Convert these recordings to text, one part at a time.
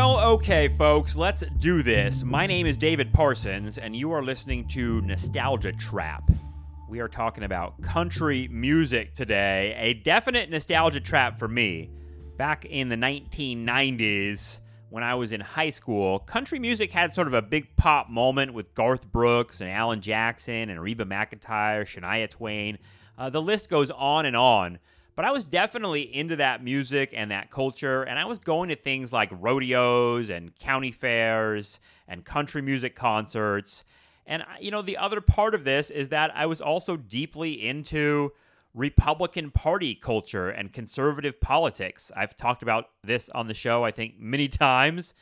Well, okay, folks, let's do this. My name is David Parsons, and you are listening to Nostalgia Trap. We are talking about country music today, a definite nostalgia trap for me. Back in the 1990s, when I was in high school, country music had sort of a big pop moment with Garth Brooks and Alan Jackson and Reba McEntire, Shania Twain. The list goes on and on. But I was definitely into that music and that culture, and I was going to things like rodeos and county fairs and country music concerts. And, the other part of this is that I was also deeply into Republican Party culture and conservative politics. I've talked about this on the show, I think, many times.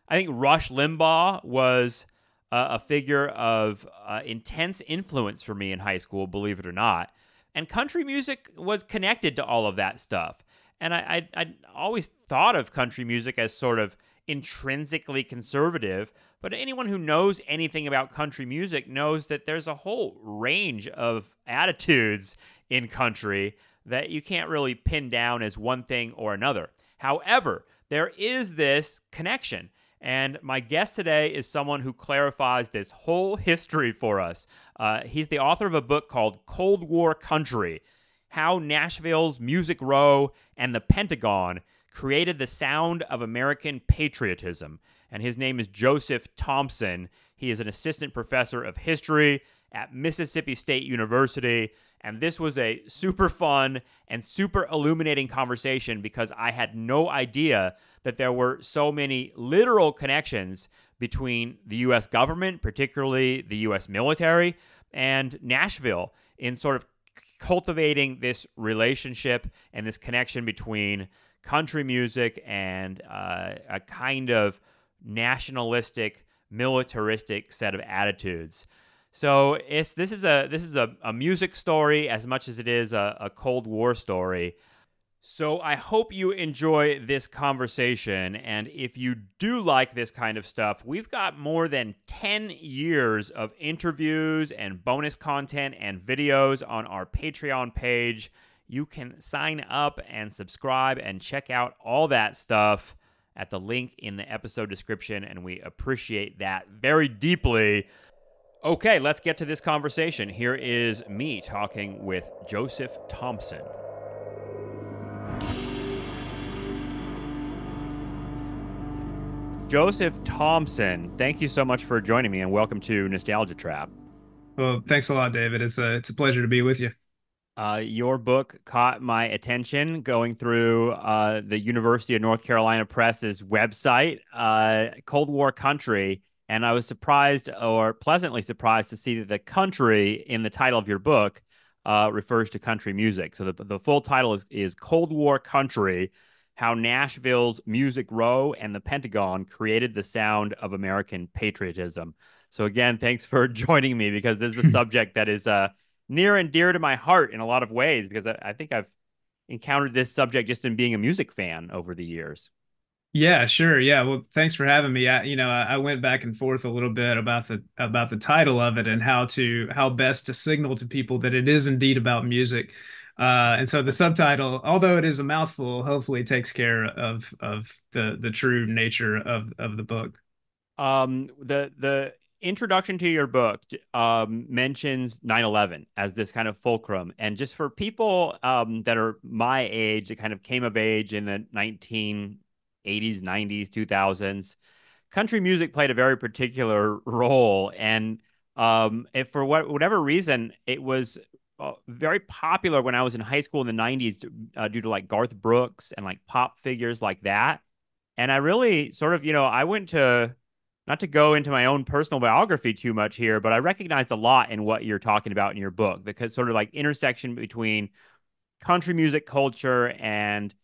I think Rush Limbaugh was a figure of intense influence for me in high school, believe it or not. And country music was connected to all of that stuff. And I always thought of country music as sort of intrinsically conservative. But anyone who knows anything about country music knows that there's a whole range of attitudes in country that you can't really pin down as one thing or another. However, there is this connection. And my guest today is someone who clarifies this whole history for us. He's the author of a book called Cold War Country: How Nashville's Music Row and the Pentagon Created the Sound of American Patriotism. And his name is Joseph Thompson. He is an assistant professor of history at Mississippi State University. And this was a super fun and super illuminating conversation because I had no idea that there were so many literal connections between the U.S. government, particularly the U.S. military, and Nashville in sort of cultivating this relationship and this connection between country music and a kind of nationalistic, militaristic set of attitudes. So this is a music story as much as it is a Cold War story. So I hope you enjoy this conversation, and if you do like this kind of stuff, we've got more than 10 years of interviews and bonus content and videos on our Patreon page. You can sign up and subscribe and check out all that stuff at the link in the episode description, and we appreciate that very deeply. Okay, let's get to this conversation. Here is me talking with Joseph Thompson. Joseph Thompson, thank you so much for joining me, and welcome to Nostalgia Trap. Well, thanks a lot, David. It's a pleasure to be with you. Your book caught my attention going through the University of North Carolina Press's website, Cold War Country, and I was surprised, or pleasantly surprised, to see that the country in the title of your book refers to country music. So the full title is Cold War Country: How Nashville's Music Row and the Pentagon Created the Sound of American Patriotism. So again, thanks for joining me, because this is a subject that is near and dear to my heart in a lot of ways, because I think I've encountered this subject just in being a music fan over the years. Yeah, sure. Yeah. Well, thanks for having me. I went back and forth a little bit about the title of it and how best to signal to people that it is indeed about music. And so the subtitle, although it is a mouthful, hopefully takes care of the true nature of the book. The introduction to your book mentions 9/11 as this kind of fulcrum. And just for people that are my age, that kind of came of age in the 1980s, 90s, 2000s, country music played a very particular role. And if for whatever reason, it was very popular when I was in high school in the 90s due to like Garth Brooks and like pop figures like that. And I really sort of, I went to, not to go into my own personal biography too much here, but I recognized a lot in what you're talking about in your book, because sort of like intersection between country music culture and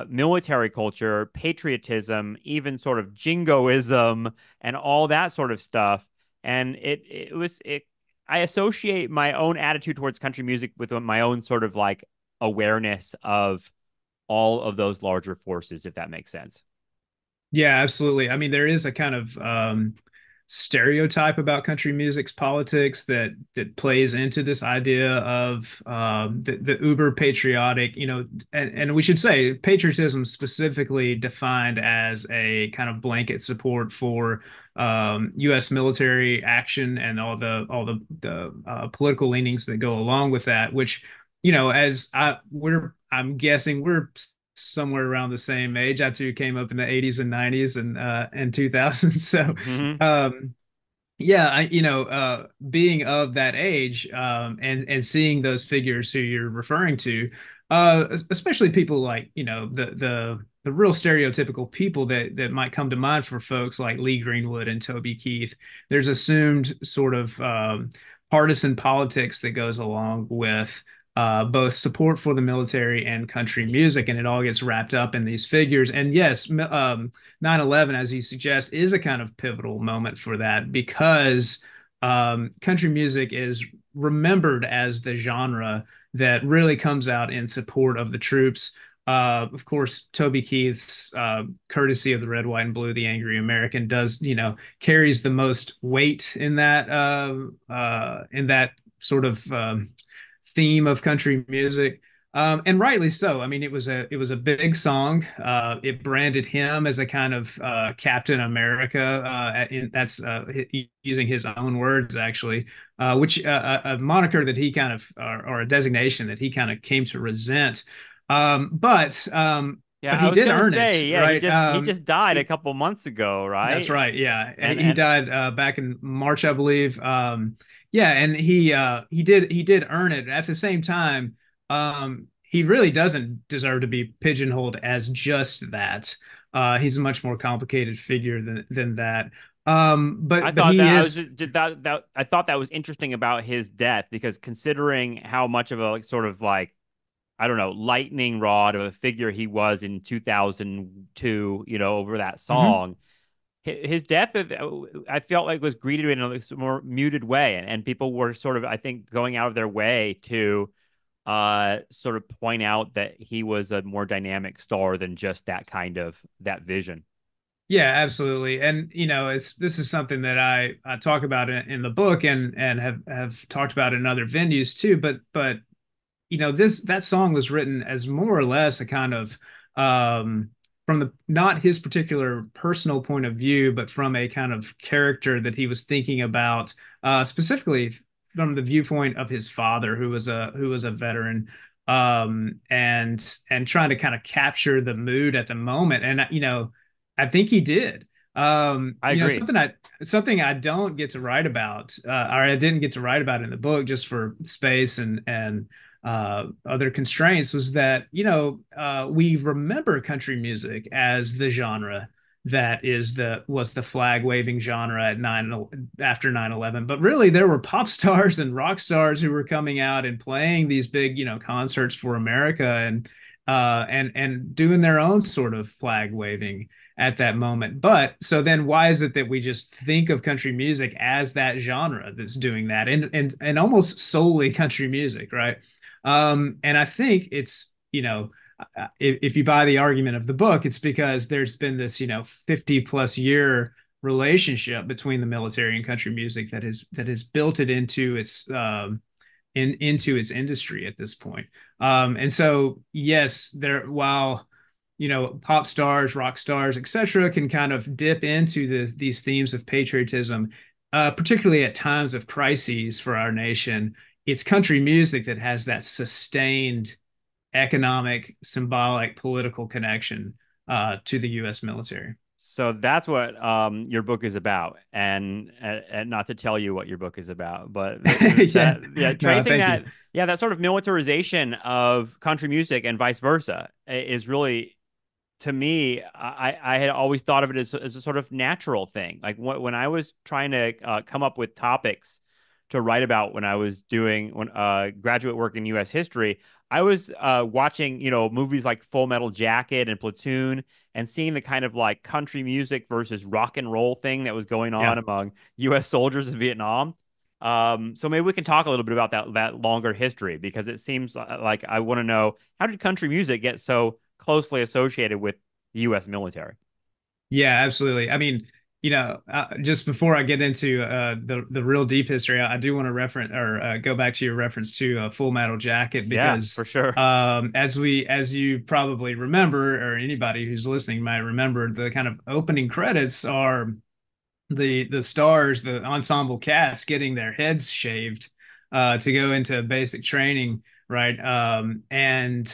military culture, patriotism, even sort of jingoism and all that sort of stuff. And I associate my own attitude towards country music with my own sort of like awareness of all of those larger forces, if that makes sense. Yeah, absolutely. I mean, there is a kind of stereotype about country music's politics that plays into this idea of the uber patriotic, and we should say patriotism specifically defined as a kind of blanket support for U.S. military action and all the political leanings that go along with that, which I'm guessing we're somewhere around the same age. I too came up in the 80s and 90s and 2000s. So Hmm. um, yeah, being of that age, and seeing those figures who you're referring to, especially people like, the real stereotypical people that might come to mind for folks like Lee Greenwood and Toby Keith. There's assumed sort of partisan politics that goes along with both support for the military and country music, and it all gets wrapped up in these figures. And yes, 9/11, as you suggest, is a kind of pivotal moment for that because country music is remembered as the genre that really comes out in support of the troops. Of course, Toby Keith's "Courtesy of the Red, White, and Blue," the Angry American, does carries the most weight in that sort of theme of country music. And rightly so. I mean, it was a big song. It branded him as a kind of Captain America. That's using his own words, actually, which a moniker that he kind of, or a designation that he kind of came to resent. But Yeah, I he was did gonna earn it, say, yeah, he right? just he just died a couple months ago, That's right? right. Yeah, And he and died back in March, I believe. Yeah, and he did earn it. At the same time, he really doesn't deserve to be pigeonholed as just that. He's a much more complicated figure than that. I But thought he that I was is. just, that I thought that was interesting about his death because considering how much of a like, sort of like I don't know lightning rod of a figure he was in 2002, over that Mhm. song, his death I felt like was greeted in a more muted way, and people were sort of I think going out of their way to sort of point out that he was a more dynamic star than just that kind of that vision. Yeah, absolutely. And this is something that I talk about in the book and have talked about in other venues too. But this that song was written as more or less a kind of um from the not his particular personal point of view, but from a kind of character that he was thinking about, specifically from the viewpoint of his father, who was a veteran, and trying to kind of capture the mood at the moment. And I think he did. I agree. Something I don't get to write about, or I didn't get to write about in the book, just for space and other constraints, was that we remember country music as the genre that was the flag waving genre at after 9/11. But really there were pop stars and rock stars who were coming out and playing these big concerts for America, and doing their own sort of flag waving at that moment. But so then why is it that we just think of country music as that genre that's doing that, and almost solely country music, right? And I think it's, if you buy the argument of the book, it's because there's been this, 50 plus year relationship between the military and country music that has built it into its industry at this point. And so, yes, while pop stars, rock stars, etc., can kind of dip into these themes of patriotism, particularly at times of crises for our nation. It's country music that has that sustained economic, symbolic, political connection to the U.S. military. So that's what your book is about, and not to tell you what your book is about, but Yeah, yeah, no, tracing thank you. that, yeah, that sort of militarization of country music and vice versa is really, to me, I had always thought of it as a sort of natural thing. Like when I was trying to come up with topics to write about when I was doing graduate work in U.S. history, I was watching movies like Full Metal Jacket and Platoon, and seeing the kind of like country music versus rock and roll thing that was going on Yeah. among U.S. soldiers in Vietnam. So maybe we can talk a little bit about that longer history because it seems like I want to know how did country music get so closely associated with the U.S. military. Yeah, absolutely. I mean, just before I get into the real deep history, I do want to reference or go back to your reference to Full Metal Jacket Yeah, because for sure. as you probably remember, or anybody who's listening might remember, the kind of opening credits are the stars, the ensemble cast getting their heads shaved to go into basic training, right? And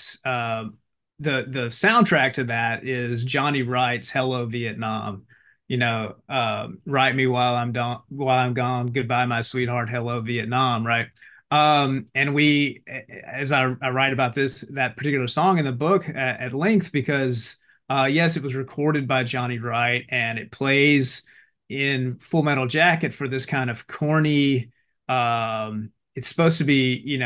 the soundtrack to that is Johnny Wright's "Hello Vietnam." Write me while I'm gone. Goodbye, my sweetheart. Hello Vietnam, right? And I write about that particular song in the book at length because yes, it was recorded by Johnny Wright and it plays in Full Metal Jacket for this kind of corny. It's supposed to be,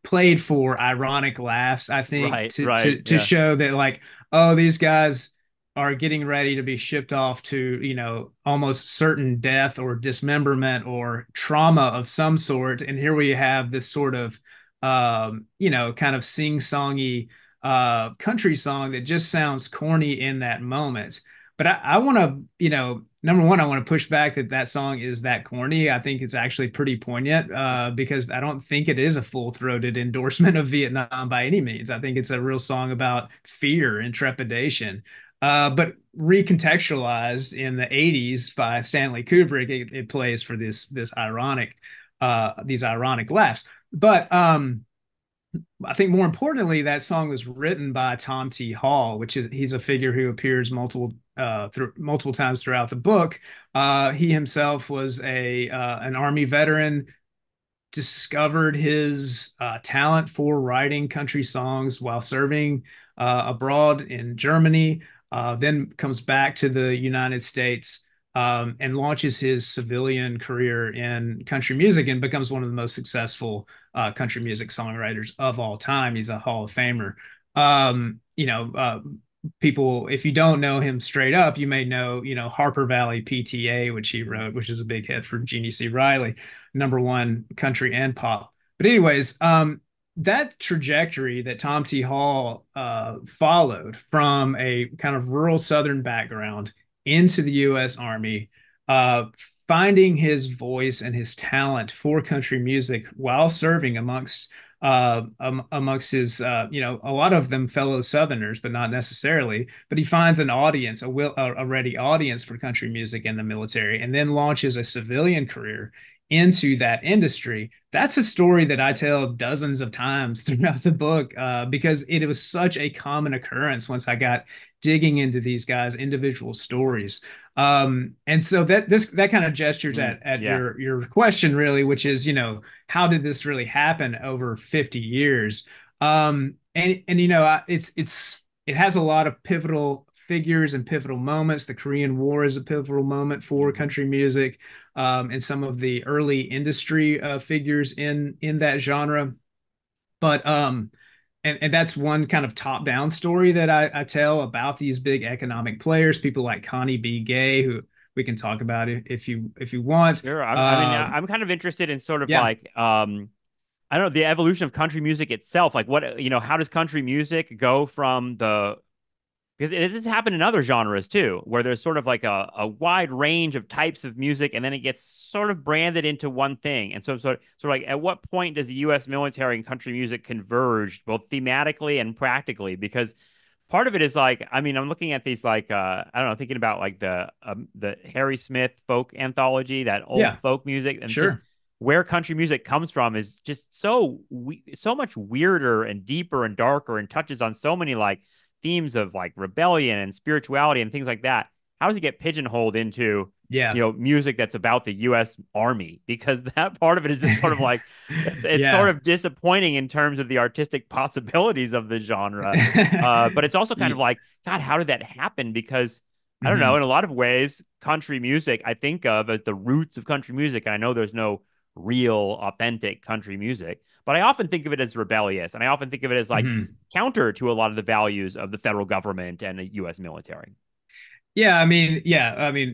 played for ironic laughs, I think, Right, to right. Yeah. show that like, oh, these guys are getting ready to be shipped off to, almost certain death or dismemberment or trauma of some sort. And here we have this sort of kind of sing-songy country song that just sounds corny in that moment. But I want to, number one, I want to push back that song is that corny. I think it's actually pretty poignant because I don't think it is a full-throated endorsement of Vietnam by any means. I think it's a real song about fear and trepidation. But recontextualized in the 80s by Stanley Kubrick, it plays for this ironic these ironic laughs. But I think more importantly, that song was written by Tom T. Hall, which is he's a figure who appears multiple times throughout the book. He himself was a an Army veteran, discovered his talent for writing country songs while serving abroad in Germany, then comes back to the United States and launches his civilian career in country music and becomes one of the most successful country music songwriters of all time. He's a Hall of Famer. People, if you don't know him straight up, you may know, Harper Valley PTA, which he wrote, which is a big hit for Jeannie C. Riley, number one country and pop. But anyways, that trajectory that Tom T. Hall followed from a kind of rural Southern background into the U.S. Army, finding his voice and his talent for country music while serving amongst his, a lot of them fellow Southerners, but not necessarily. But he finds an audience, a ready audience for country music in the military, and then launches a civilian career into that industry. That's a story that I tell dozens of times throughout the book because it was such a common occurrence once I got digging into these guys' individual stories. And so that kind of gestures at Yeah. your question really, which is, how did this really happen over 50 years? And it has a lot of pivotal figures and pivotal moments. The Korean War is a pivotal moment for country music, and some of the early industry figures in that genre. But and that's one kind of top-down story that I tell about these big economic players, people like Connie B. Gay, who we can talk about if you want. Sure. I mean, I'm kind of interested in sort of Yeah, like, I don't know, the evolution of country music itself. Like what, how does country music go from because this has happened in other genres too, where there's sort of like a wide range of types of music, and then it gets sort of branded into one thing. And so like, at what point does the U.S. military and country music converge, both thematically and practically? Because part of it is like, I mean, I'm looking at these like, I don't know, thinking about like the Harry Smith folk anthology, that old yeah, folk music, and just sure. where country music comes from is just so much weirder and deeper and darker, and touches on so many like themes of like rebellion and spirituality and things like that. How does it get pigeonholed into, Yeah. music that's about the U.S. Army? Because that part of it is just sort of like, it's sort Yeah. of disappointing in terms of the artistic possibilities of the genre. But it's also kind Yeah. of like, God, how did that happen? Because I don't know, Mhm. in a lot of ways, country music I think of as the roots of country music, and I know there's no real authentic country music, but I often think of it as rebellious, and I often think of it as like Mhm. counter to a lot of the values of the federal government and the U.S. military. Yeah, I mean,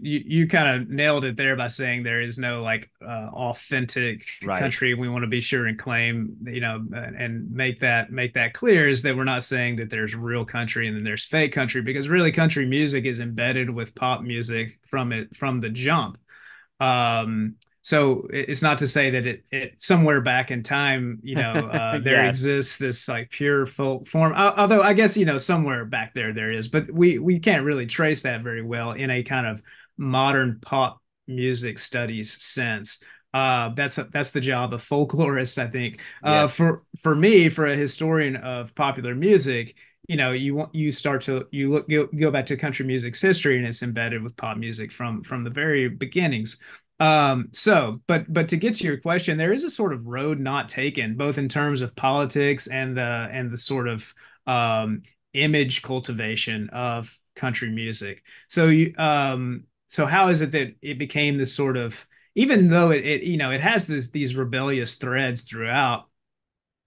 you kind of nailed it there by saying there is no like authentic Right. country. We want to be sure and claim, and make that clear is that we're not saying that there's real country and then there's fake country, because really country music is embedded with pop music from the jump. Um, so it's not to say that it somewhere back in time, there Yes. exists this like pure folk form. Although I guess, somewhere back there is, but we can't really trace that very well in a kind of modern pop music studies sense. That's the job of folklorist, I think. Yes. For me, for a historian of popular music, you start to go back to country music's history, and it's embedded with pop music from the very beginnings. But to get to your question, there is a sort of road not taken, both in terms of politics and the sort of image cultivation of country music. So how is it that it became this sort of, even though it has these rebellious threads throughout,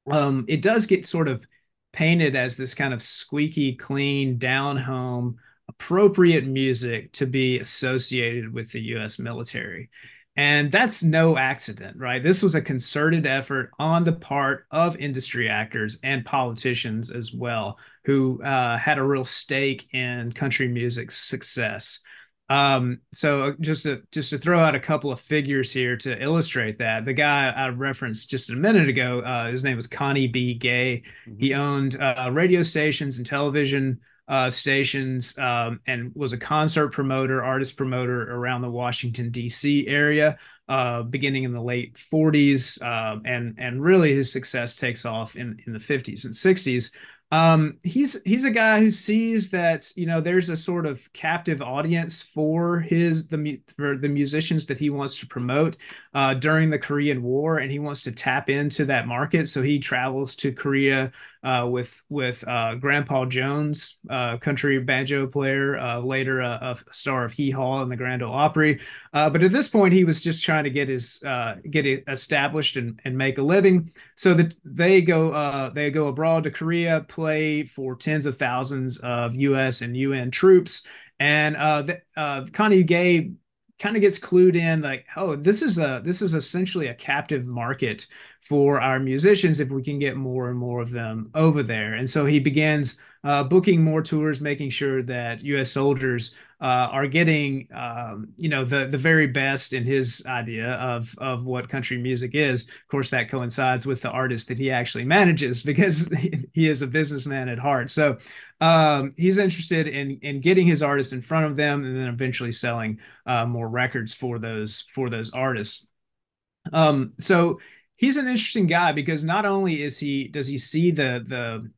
it does get sort of painted as this kind of squeaky clean, down home, appropriate music to be associated with the US military. And that's no accident, right? This was a concerted effort on the part of industry actors and politicians as well, who had a real stake in country music's success. So just to throw out a couple of figures here to illustrate that, the guy I referenced just a minute ago, his name was Connie B. Gay. Hmm. He owned radio stations and television stations, and was a concert promoter, artist promoter around the Washington D.C. area, beginning in the late 40s, and really his success takes off in the 50s and 60s. He's a guy who sees that there's a sort of captive audience for the musicians that he wants to promote during the Korean War, and he wants to tap into that market. So he travels to Korea with Grandpa Jones, country banjo player, later a star of Hee Haw and the Grand Ole Opry. But at this point, he was just trying to get it established and make a living. So that they go abroad to Korea, play for tens of thousands of U.S. and UN troops, and Connie Gay kind of gets clued in, like, oh, this is essentially a captive market for our musicians if we can get more and more of them over there. And so he begins booking more tours, making sure that U.S. soldiers are getting the very best in his idea of what country music is. Of course, that coincides with the artist that he actually manages, because he is a businessman at heart. So he's interested in getting his artists in front of them, and then eventually selling more records for those artists. So he's an interesting guy, because not only does he see the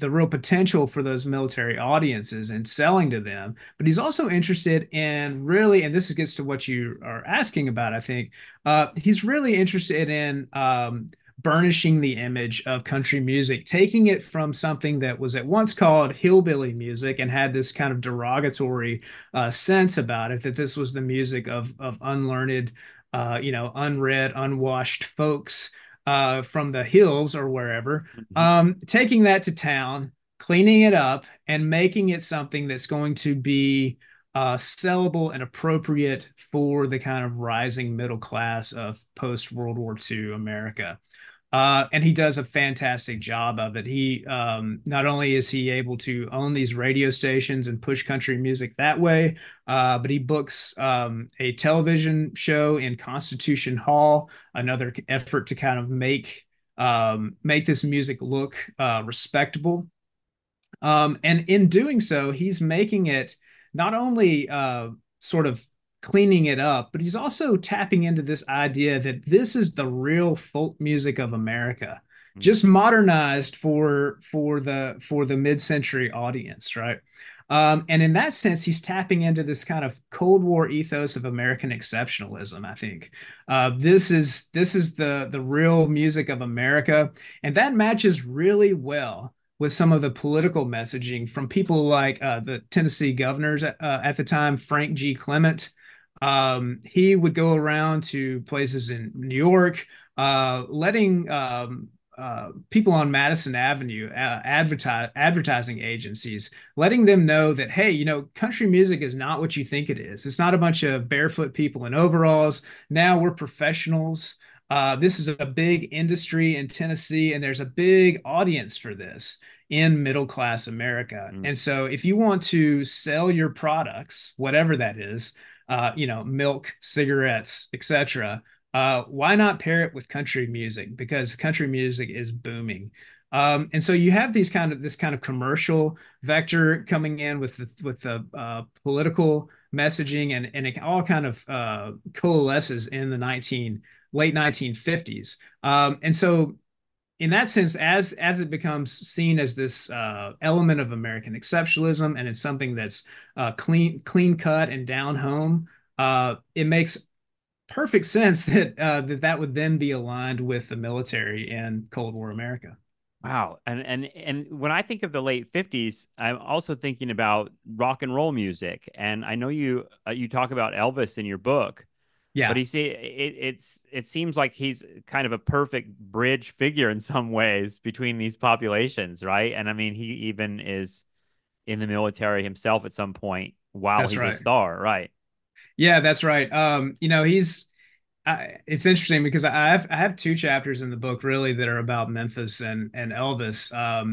real potential for those military audiences and selling to them, but he's also interested in, really, and this gets to what you are asking about, I think, he's really interested in burnishing the image of country music, taking it from something that was at once called hillbilly music and had this kind of derogatory sense about it, that this was the music of unlearned, unread, unwashed folks from the hills or wherever, Hmm. taking that to town, cleaning it up, and making it something that's going to be sellable and appropriate for the kind of rising middle class of post World War II America. And he does a fantastic job of it. He not only is he able to own these radio stations and push country music that way, but he books a television show in Constitution Hall, another effort to kind of make this music look respectable. And in doing so, he's making it not only sort of cleaning it up, but he's also tapping into this idea that this is the real folk music of America, just modernized for the mid-century audience, right? And in that sense, he's tapping into this kind of Cold War ethos of American exceptionalism. I think this is the real music of America, and that matches really well with some of the political messaging from people like the Tennessee governors at the time, Frank G. Clement. He would go around to places in New York, letting people on Madison Avenue, advertising agencies, letting them know that, hey, country music is not what you think it is. It's not a bunch of barefoot people in overalls. Now we're professionals. This is a big industry in Tennessee, and there's a big audience for this in middle class America. Mm. And so if you want to sell your products, whatever that is, milk, cigarettes, etc., why not pair it with country music? Because country music is booming. And so you have this kind of commercial vector coming in with the political messaging, and it all kind of coalesces in the late 1950s. And so in that sense, as it becomes seen as this element of American exceptionalism, and it's something that's clean cut and down home, it makes perfect sense that would then be aligned with the military in Cold War America. Wow. And when I think of the late 50s, I'm also thinking about rock and roll music. And I know you talk about Elvis in your book, but Yeah, it seems like he's kind of a perfect bridge figure in some ways between these populations, right? And I mean, he even is in the military himself at some point while that's he's a right. star, right? Yeah, that's right. It's interesting because I have two chapters in the book really that are about Memphis and Elvis.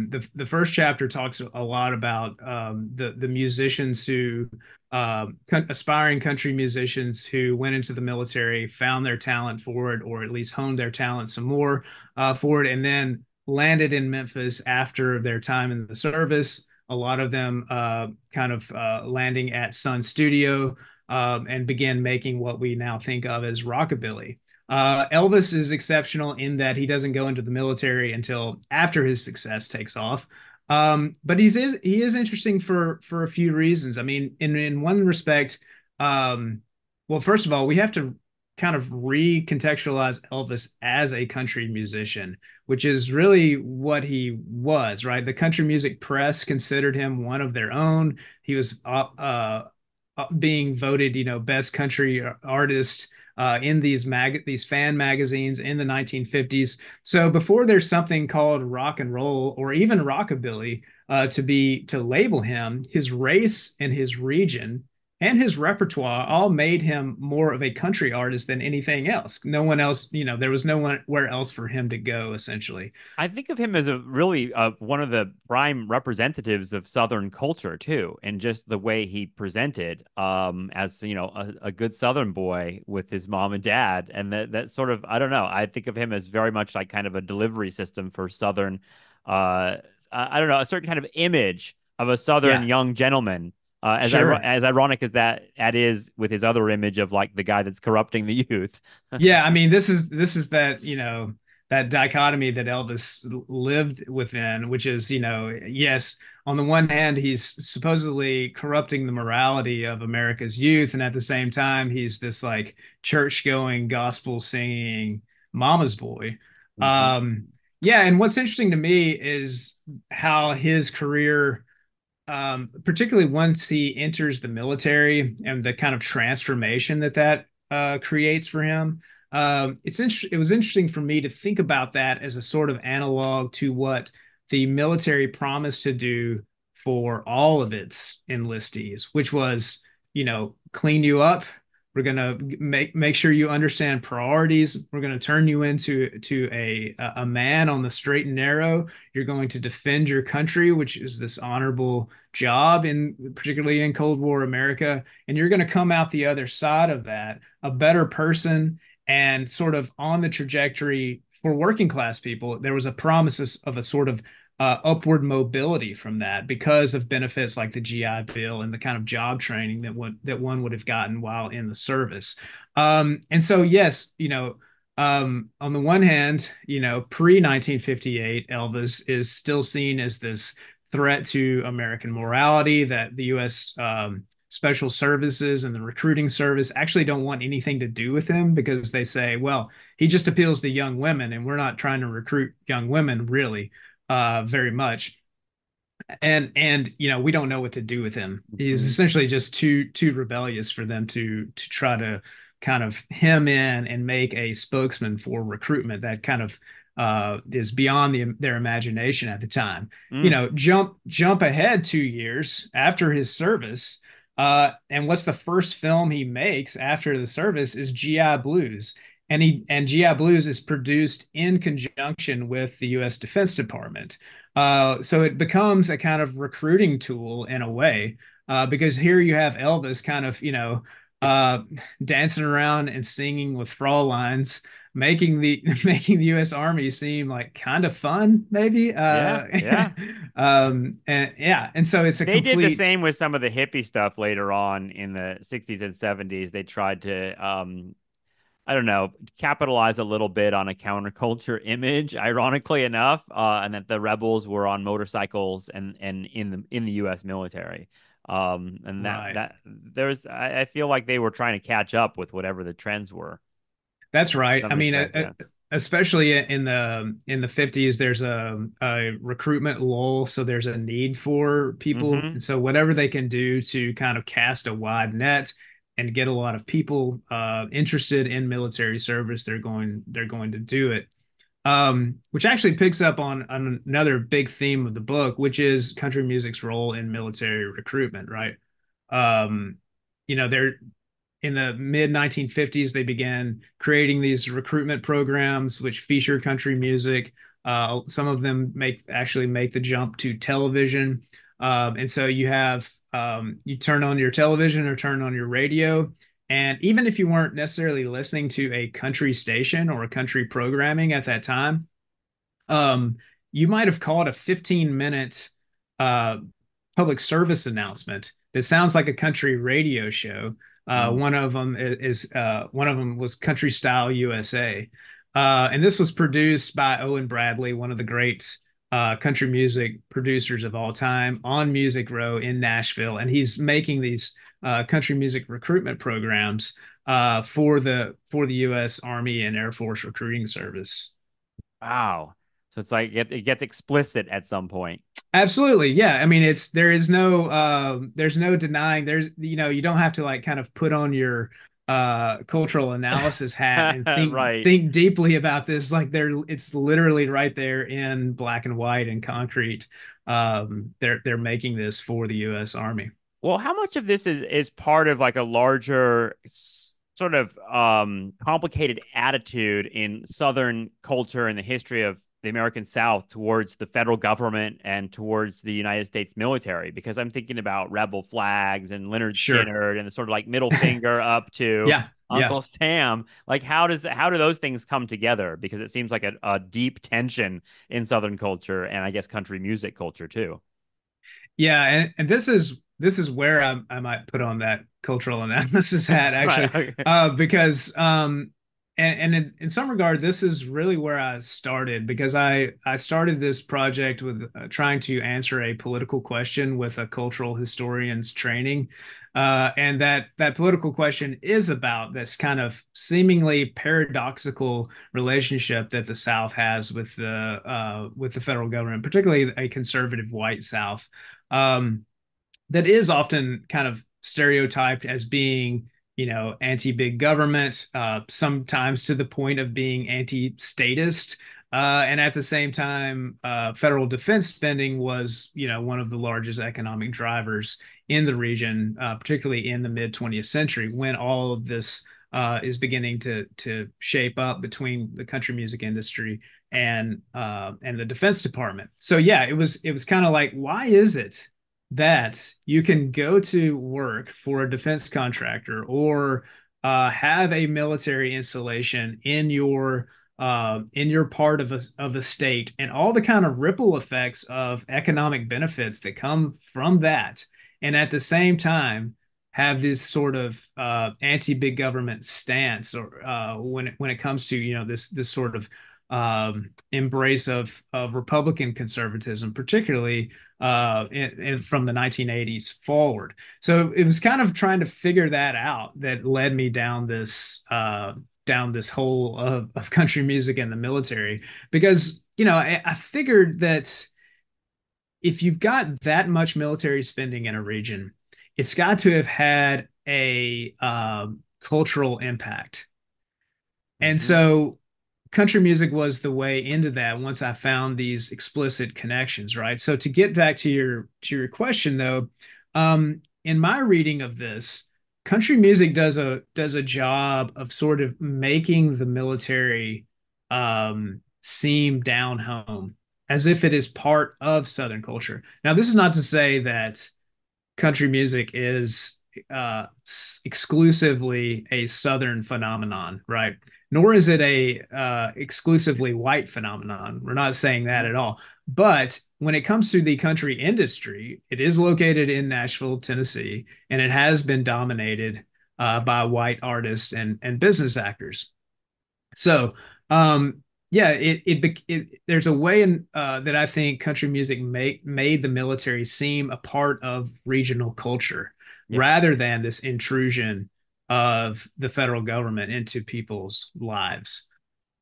The first chapter talks a lot about the musicians who aspiring country musicians who went into the military, found their talent for it, or at least honed their talent some more for it, and then landed in Memphis after their time in the service. A lot of them kind of landing at Sun Studio, and began making what we now think of as rockabilly. Elvis is exceptional in that he doesn't go into the military until after his success takes off. But he is interesting for a few reasons. I mean, in one respect, well, first of all, we have to kind of recontextualize Elvis as a country musician, which is really what he was, right? The country music press considered him one of their own. He was being voted, best country artist in these fan magazines in the 1950s. So before there's something called rock and roll or even rockabilly to label him, his race and his region and his repertoire all made him more of a country artist than anything else. No one else, there was nowhere else for him to go, essentially. I think of him as a really one of the prime representatives of Southern culture too, and just the way he presented as a good Southern boy with his mom and dad, and that sort of I don't know. I think of him as very much like kind of a delivery system for Southern. I don't know, a certain kind of image of a Southern Yeah, young gentleman. sure. As ironic as that is with his other image of like the guy that's corrupting the youth. Yeah, I mean, this is that, that dichotomy that Elvis lived within, which is, yes, on the one hand, he's supposedly corrupting the morality of America's youth, and at the same time, he's this like church-going, gospel-singing mama's boy. Um, yeah, and what's interesting to me is how his career, particularly once he enters the military and the kind of transformation that creates for him. It was interesting for me to think about that as a sort of analog to what the military promised to do for all of its enlistees, which was, clean you up. We're gonna make sure you understand priorities. We're gonna turn you into a man on the straight and narrow. You're going to defend your country, which is this honorable job particularly in Cold War America, and you're going to come out the other side of that a better person and sort of on the trajectory for working class people. There was a promise of a sort of upward mobility from that because of benefits like the GI Bill and the kind of job training that one would have gotten while in the service. And so, yes, on the one hand, pre 1958, Elvis is still seen as this threat to American morality that the U.S. Special services and the recruiting service actually don't want anything to do with him because they say, well, he just appeals to young women, and we're not trying to recruit young women really very much. And we don't know what to do with him. He's Mhm. essentially just too rebellious for them to try to kind of hem in and make a spokesman for recruitment that kind of is beyond their imagination at the time. Mm. Jump ahead 2 years after his service, and what's the first film he makes after the service is GI Blues, and GI Blues is produced in conjunction with the U.S. Defense Department. So it becomes a kind of recruiting tool in a way, because here you have Elvis kind of, uh, dancing around and singing with Fraulein's, making the making the U.S. Army seem like kind of fun, maybe. Yeah, yeah. And yeah, and so it's a They did the complete. same with some of the hippie stuff later on in the 60s and 70s. They tried to I don't know, capitalize a little bit on a counterculture image, ironically enough, and that the rebels were on motorcycles and in the U.S. military. And Right. that there's I feel like they were trying to catch up with whatever the trends were. That's right. Some I mean, respects, yeah. especially in the 50s, there's a recruitment lull, so there's a need for people, Mm-hmm. and so whatever they can do to kind of cast a wide net and get a lot of people interested in military service, they're going to do it. Which actually picks up on another big theme of the book, which is country music's role in military recruitment, right? Um, they're in the mid 1950s, they began creating these recruitment programs which feature country music. Some of them actually make the jump to television. And so you turn on your television or turn on your radio. And even if you weren't necessarily listening to a country station or a country programming at that time, um, you might have caught a 15-minute uh, public service announcement that sounds like a country radio show. Mm. One of them was Country Style USA, and this was produced by Owen Bradley, one of the great country music producers of all time, on Music Row in Nashville, and he's making these country music recruitment programs for the U.S. Army and Air Force recruiting service. Wow. So it's like it gets explicit at some point. Absolutely. Yeah. I mean, there's no denying you don't have to like kind of put on your cultural analysis hat and Right. think deeply about this. Like it's literally right there in black and white and concrete. They're making this for the US Army. Well, how much of this is part of like a larger sort of complicated attitude in Southern culture and the history of the American South towards the federal government and towards the United States military? Because I'm thinking about rebel flags and Leonard Sure. Skinner and the sort of like middle finger up to Yeah. Yeah. Uncle Sam. Like, how do those things come together? Because it seems like a deep tension in Southern culture and I guess country music culture too. Yeah, and this is where I might put on that cultural analysis hat Right. actually, Okay. because and in some regard this is really where I started, because I started this project with trying to answer a political question with a cultural historian's training, and that political question is about this kind of seemingly paradoxical relationship that the South has with the federal government, particularly a conservative white South, um, that is often kind of stereotyped as being, anti-big government, sometimes to the point of being anti-statist. And at the same time, federal defense spending was, one of the largest economic drivers in the region, particularly in the mid 20th century, when all of this is beginning to shape up between the country music industry and the Defense Department. So yeah, it was kind of like, why is it that you can go to work for a defense contractor or have a military installation in your part of a state, and all the kind of ripple effects of economic benefits that come from that, and at the same time have this sort of anti-big government stance, or when it comes to this sort of embrace of Republican conservatism, particularly from the 1980s forward. So it was kind of trying to figure that out that led me down this hole of country music and the military, because I figured that if you've got that much military spending in a region, it's got to have had a cultural impact. And Hmm. so country music was the way into that once I found these explicit connections, right? So to get back to your question though, in my reading of this, country music does a job of sort of making the military seem down home, as if it is part of Southern culture. Now, this is not to say that country music is exclusively a Southern phenomenon, right? Nor is it a exclusively white phenomenon. We're not saying that at all. But when it comes to the country industry, it is located in Nashville, Tennessee, and it has been dominated by white artists and business actors. So, yeah, there's a way in that I think country music made the military seem a part of regional culture Yeah. rather than this intrusion of the federal government into people's lives.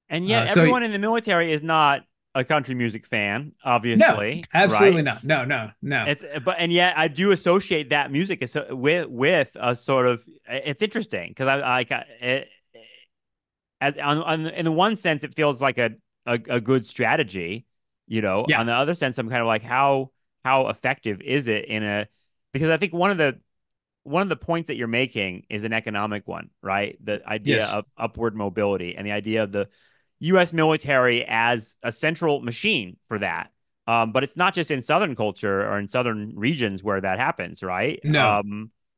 And yet So everyone in the military is not a country music fan, no, obviously, absolutely right? not. No, no, no. And yet I do associate that music with a sort of, it's interesting because I like it, as in the one sense it feels like a good strategy, Yeah. on the other sense I'm kind of like how effective is it because I think one of the points that you're making is an economic one, right? The idea Yes. of upward mobility and the idea of the U.S. military as a central machine for that. But it's not just in Southern culture or in Southern regions where that happens, right? No.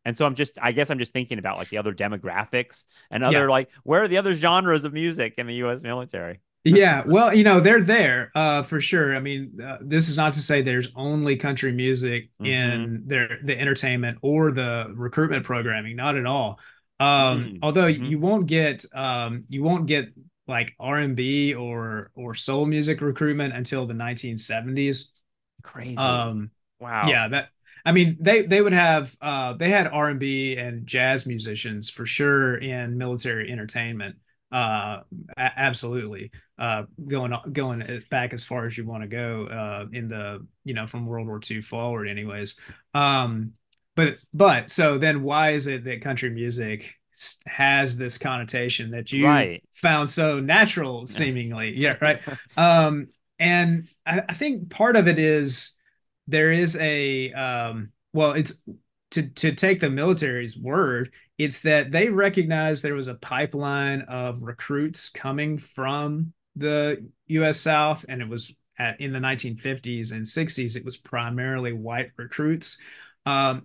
And so I guess I'm just thinking about like the other demographics and Yeah. other like where are the other genres of music in the U.S. military? Yeah, well, they're there for sure. I mean, this is not to say there's only country music Mm-hmm. in the entertainment or the recruitment programming, not at all. Although Mm-hmm. you won't get like R&B or soul music recruitment until the 1970s. Crazy. Um, Wow. yeah, that I mean they would have they had R&B and jazz musicians for sure in military entertainment. Absolutely. Going back as far as you want to go in the from World War II forward anyways. But so then why is it that country music has this connotation that you Right. found so natural seemingly? Yeah, right. And I think part of it is there is a well, it's to take the military's word, it's that they recognized there was a pipeline of recruits coming from the U.S. South, and it was in the 1950s and 60s. It was primarily white recruits.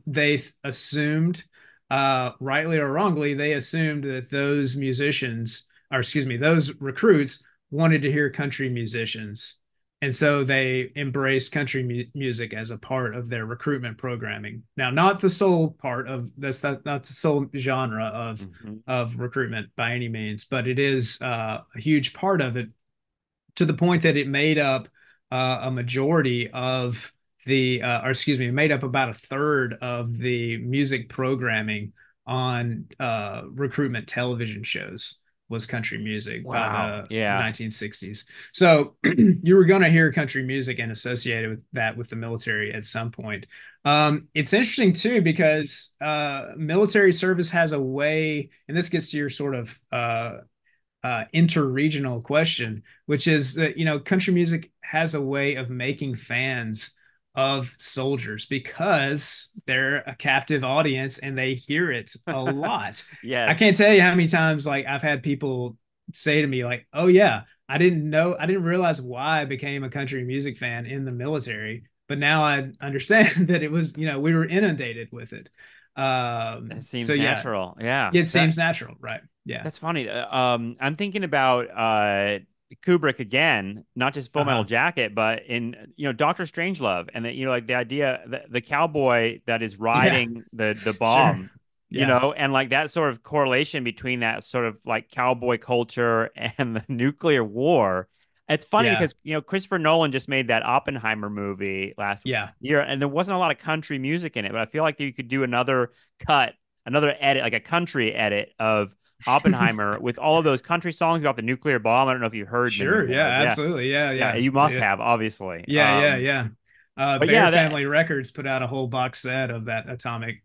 They assumed, rightly or wrongly, they assumed that those musicians, or excuse me, those recruits wanted to hear country musicians, and so they embraced country music as a part of their recruitment programming. Now, not the sole part of that's not the sole genre Mm-hmm. of recruitment by any means, but it is a huge part of it, to the point that it made up a majority of or excuse me, it made up about a third of the music programming on recruitment television shows was country music by Wow. the Yeah. 1960s. So you were going to hear country music and associated with that with the military at some point. It's interesting too because military service has a way, and this gets to your sort of interregional question, which is that country music has a way of making fans of soldiers because they're a captive audience and they hear it a lot. I Yes. can't tell you how many times like I've had people say to me like, "Oh yeah, I didn't realize why I became a country music fan in the military, but now I understand that it was we were inundated with it." That So seems yeah, natural. Yeah. it seems natural, right? Yeah. That's funny. I'm thinking about Kubrick again, not just Full Metal Uh-huh. Jacket, but in Doctor Strangelove, and that like the idea that the cowboy that is Yeah. riding the Sure. bomb, Yeah. and like that sort of correlation between that sort of like cowboy culture and the nuclear war. It's funny Yeah. because Christopher Nolan just made that Oppenheimer movie last Yeah. year, and there wasn't a lot of country music in it, but I feel like you could do another cut, another edit, like a country edit of Oppenheimer with all of those country songs about the nuclear bomb. I don't know if you heard many of Sure. Yeah. those. Yeah. Absolutely. Yeah. Yeah. Yeah. You must Yeah. have, obviously. Yeah. Yeah. Yeah. But Bear yeah, that Family Records put out a whole box set of that atomic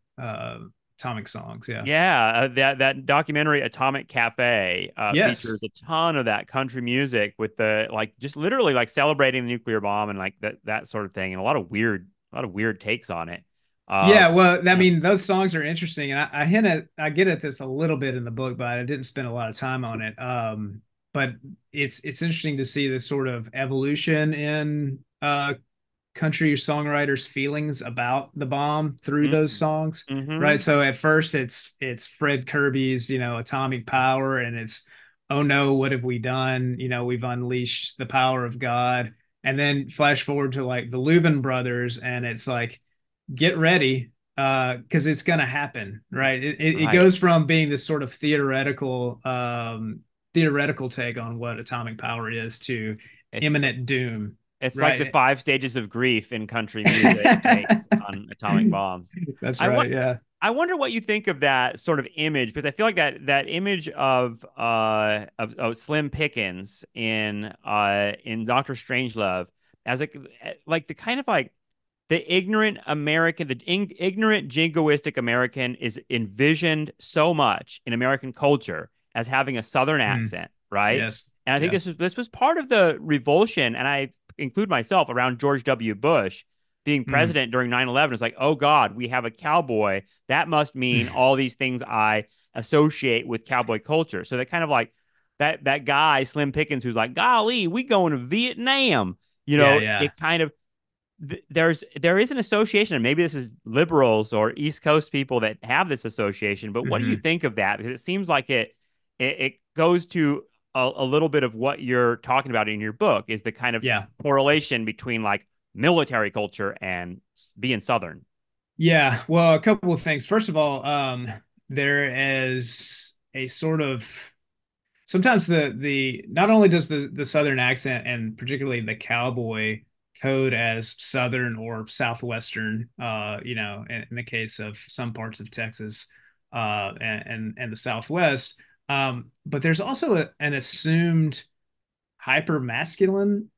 atomic songs. Yeah. Yeah, that documentary Atomic Cafe Yes. features a ton of that country music with the like just literally like celebrating the nuclear bomb and like that sort of thing, and a lot of weird takes on it. Uh, Yeah, well, I yeah. mean, those songs are interesting, and I get at this a little bit in the book, but I didn't spend a lot of time on it. But it's interesting to see the sort of evolution in country songwriters' feelings about the bomb through those Mm-hmm. songs, right? Mm-hmm. So at first it's Fred Kirby's, Atomic Power, and it's, oh no, what have we done? We've unleashed the power of God. And then flash forward to like the Louvin brothers, and it's like, get ready, because it's gonna happen, right? It Right. goes from being this sort of theoretical take on what atomic power is to It's imminent doom, it's like the right? five stages of grief in country music takes on atomic bombs. That's I want right. Yeah. I wonder what you think of that sort of image because I feel like that image of Slim Pickens in Doctor Strangelove as like the kind of like the ignorant American, ignorant jingoistic American is envisioned so much in American culture as having a Southern Mm. accent, right? Yes. And I think Yeah. this was part of the revulsion, and I include myself around George W. Bush being Mm. president during 9/11. It's like, oh God, we have a cowboy. That must mean all these things I associate with cowboy culture. So that kind of like that guy, Slim Pickens, who's like, golly, we going to Vietnam. Yeah. Yeah. It kind of there is an association, and maybe this is liberals or East Coast people that have this association. But what do you Hmm. think of that? Because it seems like it goes to a little bit of what you're talking about in your book is the kind of Yeah. correlation between like military culture and being Southern. Yeah. Well, a couple of things. First of all, there is a sort of sometimes the not only does the Southern accent and particularly the cowboy code as Southern or Southwestern, in the case of some parts of Texas, and the Southwest, but there's also an assumed hyper masculine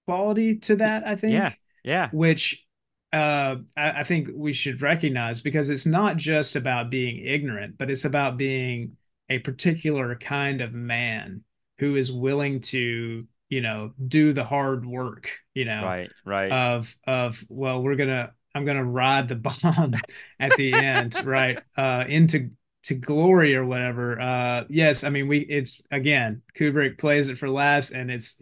quality to that, I Yeah, think, yeah, which I think we should recognize, because it's not just about being ignorant, but it's about being a particular kind of man who is willing to, do the hard work, right, right. well, I'm gonna ride the bomb at the end, right? Into to glory or whatever. Yes, I mean, it's, again, Kubrick plays it for laughs, and it's,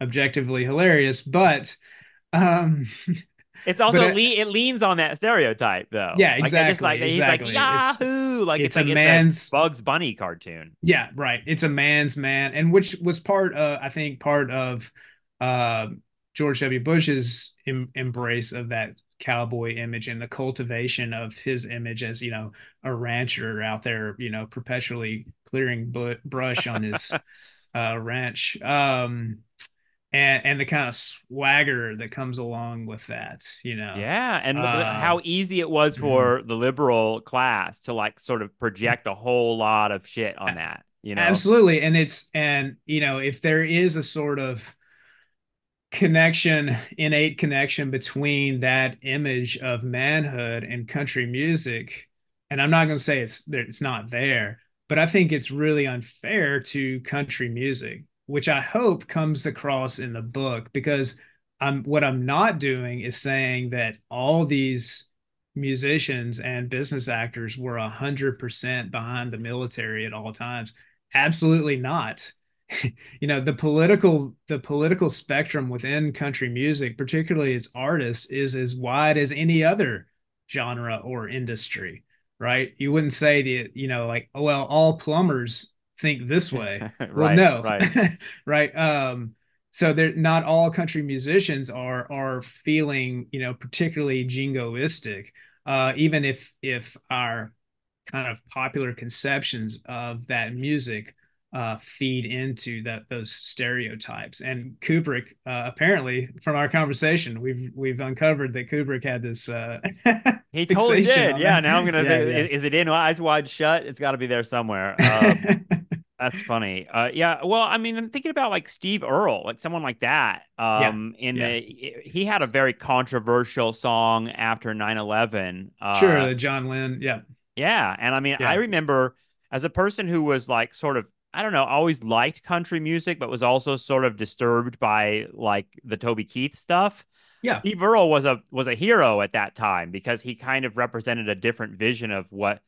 objectively hilarious, but um It's but also it leans on that stereotype though. yeah, Like I just like exactly, that he's like exactly. Yahoo, like It's a it's a man's Bugs Bunny cartoon. Yeah, right. It's a man's man, and which was I think, part of uh, George W. Bush's embrace of that cowboy image and the cultivation of his image as, a rancher out there, perpetually clearing brush on his ranch. And the kind of swagger that comes along with that, Yeah, and Uh, how easy it was mhm. for the liberal class to like sort of project a whole lot of shit on A- that, Absolutely. If there is a sort of innate connection between that image of manhood and country music, and I'm not going to say it's not there, but I think it's really unfair to country music, which I hope comes across in the book, because what I'm not doing is saying that all these musicians and business actors were 100% behind the military at all times. Absolutely not. The political spectrum within country music, particularly its artists, is as wide as any other genre or industry, right? You wouldn't say like, oh, well, all plumbers think this way. Well, Right, no. right. Right. So they're not all country musicians are feeling, particularly jingoistic, even if our kind of popular conceptions of that music feed into those stereotypes. And Kubrick, apparently, from our conversation, we've uncovered that Kubrick had this He totally fixation did. on Yeah, that. now I'm gonna Yeah, think, yeah. is it in Eyes Wide Shut? It's got to be there somewhere. That's funny. Yeah. Well, I mean, I'm thinking about like Steve Earle, like someone like that. Yeah, yeah. He had a very controversial song after 9/11. Sure, the John Lennon. Yeah. Yeah. And I mean, I Yeah. remember as a person who was like sort of, I don't know, always liked country music, but was also sort of disturbed by like the Toby Keith stuff. Yeah. Steve Earle was a hero at that time because he kind of represented a different vision of what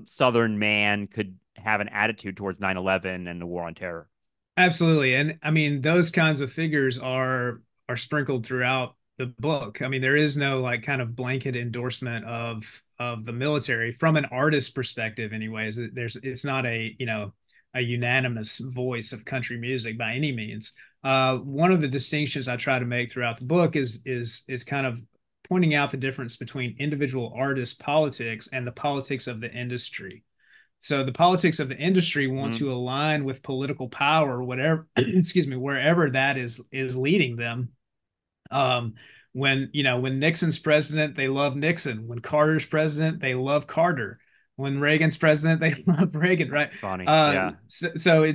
Southern man could have an attitude towards 9/11 and the war on terror. Absolutely. And I mean, those kinds of figures are sprinkled throughout the book. I mean, there is no like kind of blanket endorsement of the military from an artist perspective, anyways. It's not a, a unanimous voice of country music by any means. One of the distinctions I try to make throughout the book is kind of pointing out the difference between individual artist politics and the politics of the industry. So the politics of the industry want Mm, to align with political power, whatever, excuse me, wherever that is leading them. Um, when Nixon's president, they love Nixon. When Carter's president, they love Carter. When Reagan's president, they love Reagan, right? funny. Yeah. So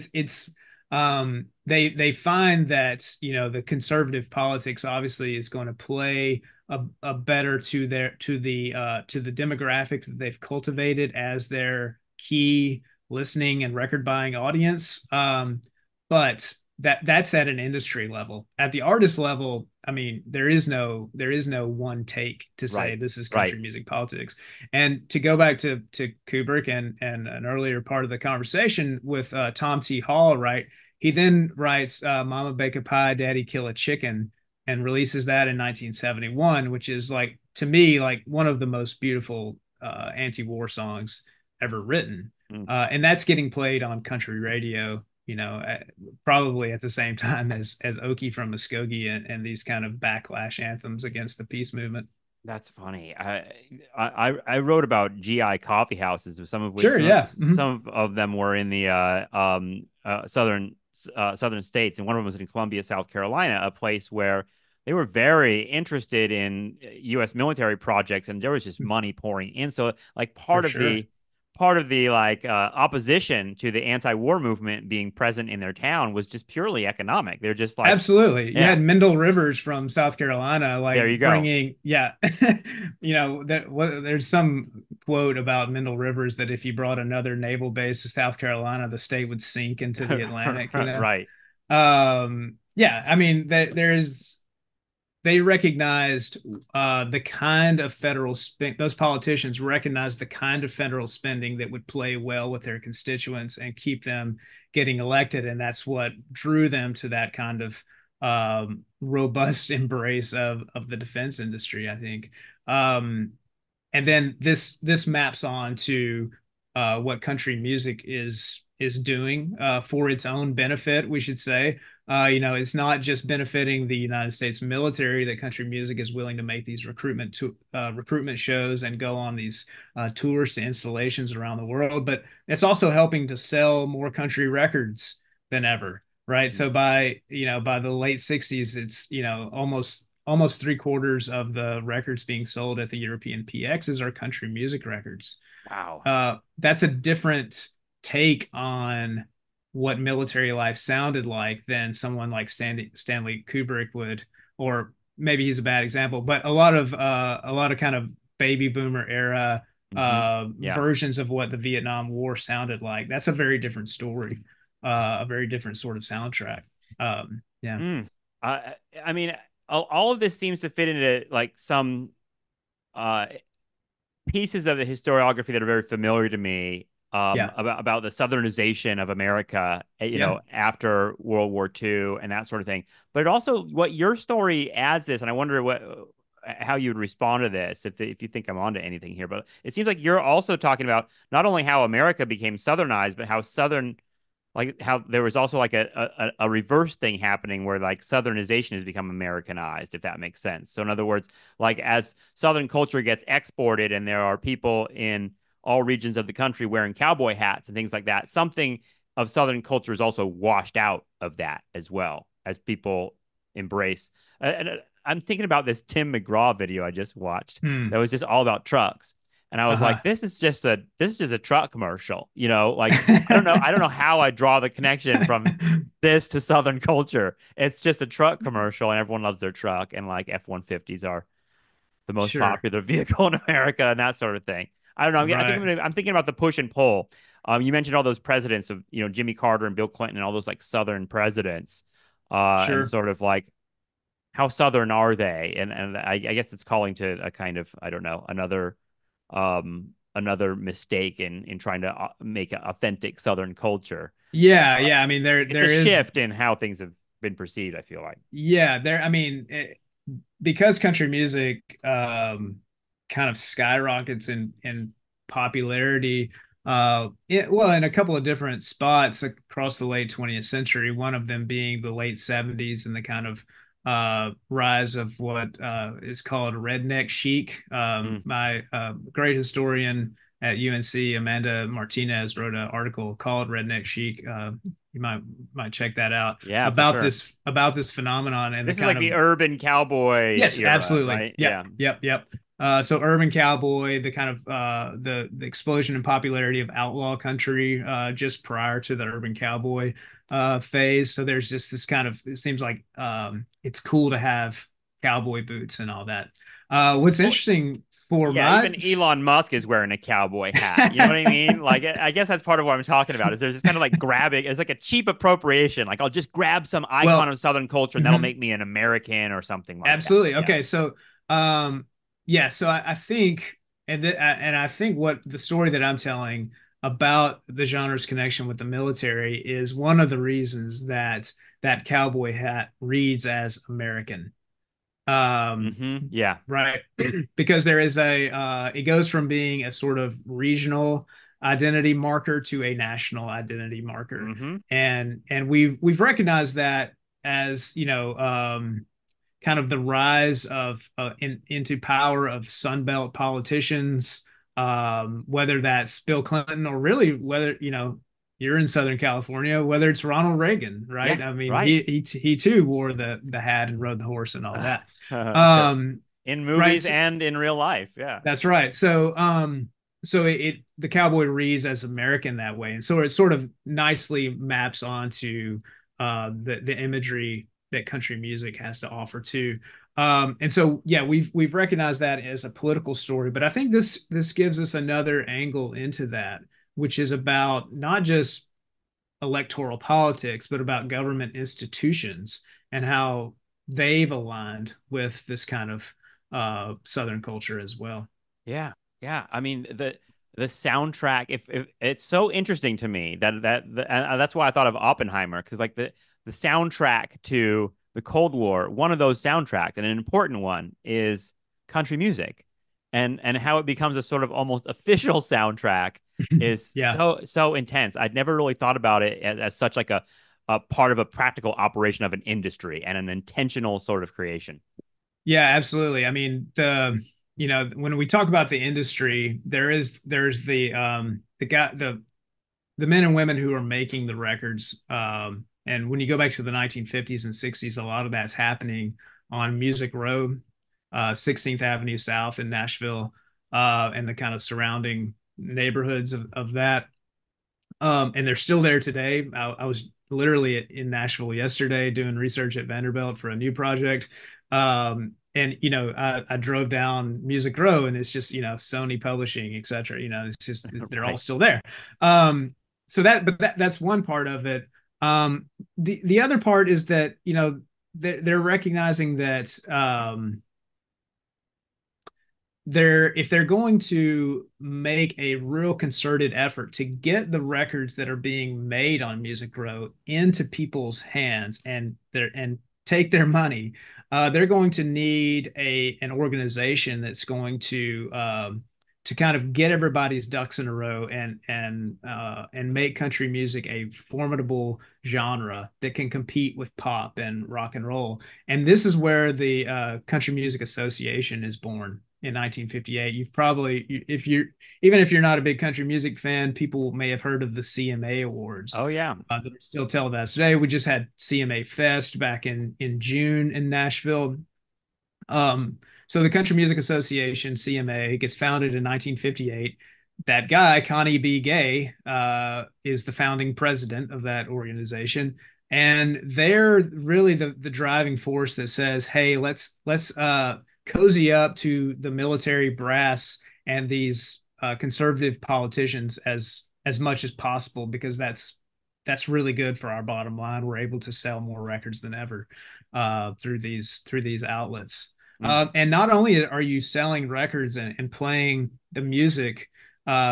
they find that the conservative politics obviously is going to play a better to the demographic that they've cultivated as their key listening and record buying audience. But that's at an industry level. At the artist level, I mean, there is no one take to say Right. this is Right. country music politics. And to go back to Kubrick and an earlier part of the conversation with Tom T. Hall, right? He then writes "Mama Bake a Pie, Daddy Kill a Chicken" and releases that in 1971, which is like to me like one of the most beautiful anti-war songs ever written. Mm. And that's getting played on country radio, probably at the same time as Okie from Muskogee and these kind of backlash anthems against the peace movement. That's funny. I wrote about GI coffee houses, some of which Sure, yeah. some of them were in the southern states, and one of them was in Columbia, South Carolina, a place where they were very interested in U.S. military projects, and there was just money pouring in. So, like For sure. part of the like opposition to the anti-war movement being present in their town was just purely economic. They're just like, Absolutely. You yeah, had Mendel Rivers from South Carolina, there like you go. bringing, yeah, there's some quote about Mendel Rivers that if he brought another naval base to South Carolina, the state would sink into the Atlantic. Right. Yeah, I mean, they recognized the kind of federal spend. Those politicians recognized the kind of federal spending that would play well with their constituents and keep them getting elected, and that's what drew them to that kind of robust embrace of the defense industry, I think. And then this maps on to what country music is doing for its own benefit, we should say. It's not just benefiting the United States military that country music is willing to make these recruitment shows and go on these tours to installations around the world, but it's also helping to sell more country records than ever, right? So by the late 60s, it's almost three-quarters of the records being sold at the European PXs are country music records. Wow. That's a different take on what military life sounded like than someone like Stanley Kubrick would, or maybe he's a bad example, but a lot of kind of baby boomer era Yeah. versions of what the Vietnam War sounded like. That's a very different story, a very different sort of soundtrack. Yeah, Mm. I mean, all of this seems to fit into like some uh, pieces of the historiography that are very familiar to me yeah, about the Southernization of America, yeah. after World War II and that sort of thing. But it also, what your story adds this, and I wonder how you would respond to this if you think I'm onto anything here. But it seems like you're also talking about not only how America became Southernized, but how Southern like how there was also like a reverse thing happening where like Southernization has become Americanized, if that makes sense. So in other words, like as Southern culture gets exported and there are people in all regions of the country wearing cowboy hats and things like that, something of Southern culture is also washed out of that as well as people embrace. And I'm thinking about this Tim McGraw video I just watched that Hmm. was just all about trucks. And I was like, Uh-huh. this is just a truck commercial, like I don't know how I draw the connection from this to Southern culture. It's just a truck commercial, and everyone loves their truck, and like F-150s are the most Sure. popular vehicle in America, and that sort of thing. I don't know. I think Right. I'm thinking about the push and pull. You mentioned all those presidents of, Jimmy Carter and Bill Clinton and all those like Southern presidents, and Sure. sort of like how Southern are they? And I guess it's calling to a kind of, I don't know, another mistake in trying to make an authentic Southern culture. Yeah, yeah. I mean, there It's a there is shift in how things have been perceived, I feel like. yeah, there I mean, because country music kind of skyrockets in popularity well, in a couple of different spots across the late 20th century, one of them being the late 70s and the kind of rise of what is called redneck chic. Mm. My great historian at UNC, Amanda Martinez, wrote an article called Redneck Chic. You might check that out Yeah, for sure. about this phenomenon and the This is kind like of the urban cowboy yes, era, absolutely. right? Yep, Yeah. yep, yep. So urban cowboy, the kind of the explosion in popularity of outlaw country just prior to the urban cowboy phase. So there's just this kind of, it seems like it's cool to have cowboy boots and all that. What's Well, interesting for yeah, my even Elon Musk is wearing a cowboy hat. You know what I mean? Like, I guess that's part of what I'm talking about. Is there's this kind of like grabbing, it's like a cheap appropriation. Like, I'll just grab some icon well, of Southern culture, and that'll mhm. make me an American or something like that. Absolutely. Yeah. Okay, so yeah, so I think and I think what the story that I'm telling about the genre's connection with the military is one of the reasons that that cowboy hat reads as American. Um, Yeah. right. Because there is a it goes from being a sort of regional identity marker to a national identity marker. hmm And we've recognized that as, kind of the rise of into power of Sunbelt politicians, whether that's Bill Clinton or really whether you're in Southern California, whether it's Ronald Reagan, right? Yeah. I mean, Right. he too wore the hat and rode the horse and all that. Um, In right. movies and in real life. Yeah. That's right. So it the cowboy reads as American that way, and so it sort of nicely maps onto the imagery that country music has to offer too. And so yeah, we've recognized that as a political story, but I think this gives us another angle into that, which is about not just electoral politics, but about government institutions and how they've aligned with this kind of Southern culture as well. Yeah, yeah. I mean the soundtrack. If it's so interesting to me and that's why I thought of Oppenheimer because like the soundtrack to the Cold War, one of those soundtracks and an important one is country music, and how it becomes a sort of almost official soundtrack is Yeah. so intense. I'd never really thought about it as such like a part of a practical operation of an industry and an intentional sort of creation. Yeah, absolutely. I mean, when we talk about the industry, there's the men and women who are making the records. And when you go back to the 1950s and 60s, a lot of that's happening on Music Row, 16th Avenue South in Nashville, and the kind of surrounding neighborhoods of that. And they're still there today. I was literally in Nashville yesterday doing research at Vanderbilt for a new project. And I drove down Music Row, and it's just Sony Publishing, et cetera. It's just they're all Right. still there. But that's one part of it. The other part is that they're recognizing that if they're going to make a real concerted effort to get the records that are being made on Music Row into people's hands and take their money, they're going to need an organization that's going to kind of get everybody's ducks in a row and make country music a formidable genre that can compete with pop and rock and roll. And this is where the Country Music Association is born in 1958. You've probably, even if you're not a big country music fan, people may have heard of the CMA Awards Oh yeah. that are still televised today. We just had CMA Fest back in June in Nashville. So the Country Music Association, CMA, gets founded in 1958. That guy, Connie B. Gay, is the founding president of that organization. And they're really the driving force that says, hey, let's cozy up to the military brass and these conservative politicians as much as possible, because that's really good for our bottom line. We're able to sell more records than ever through these outlets. Mm. And not only are you selling records and playing the music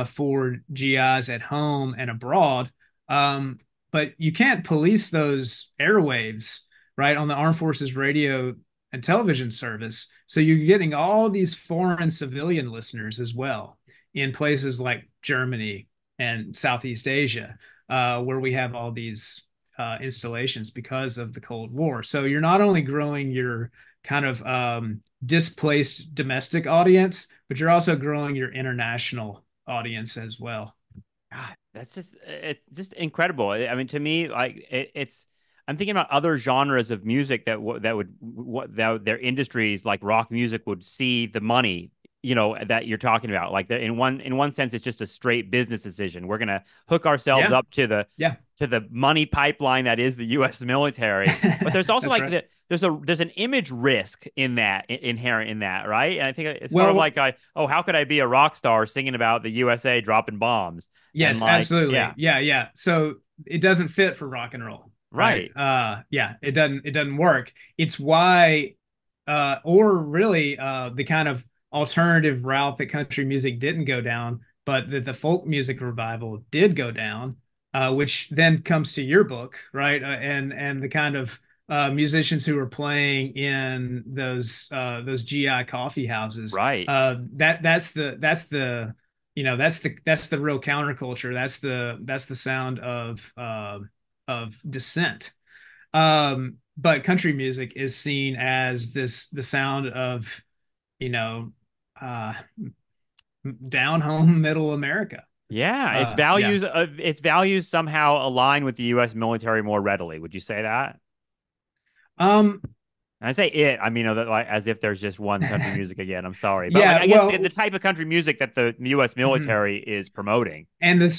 for GIs at home and abroad, um, but you can't police those airwaves, right, on the Armed Forces radio and television service. So you're getting all these foreign civilian listeners as well in places like Germany and Southeast Asia, where we have all these installations because of the Cold War. So you're not only growing your kind of displaced domestic audience, but you're also growing your international audience as well. God, that's just incredible. I mean, to me, like it's. I'm thinking about other genres of music that their industries like rock music would see the money, that you're talking about. Like in one sense, it's just a straight business decision. We're gonna hook ourselves Yeah, up to the yeah, money pipeline that is the U.S. military. But there's also that's like right. there's an image risk in that inherent in that, right? And I think it's sort of Well, like how could I be a rock star singing about the USA dropping bombs? And yes, like, yeah, absolutely. Yeah, yeah. So it doesn't fit for rock and roll, right? right, Yeah, it doesn't work. It's why or really the kind of alternative route that country music didn't go down, but that the folk music revival did go down, which then comes to your book, right? And the kind of musicians who are playing in those GI coffee houses. right, That's the real counterculture. That's the sound of dissent. But country music is seen as the sound of, you know, uh, down home middle America. yeah. Yeah. Its values somehow align with the U.S. military more readily. Would you say that? Um, And I say it, I mean, like, as if there's just one country music again. I'm sorry, but like yeah, I guess the well, type of country music that the U.S. mhm. military is promoting. And that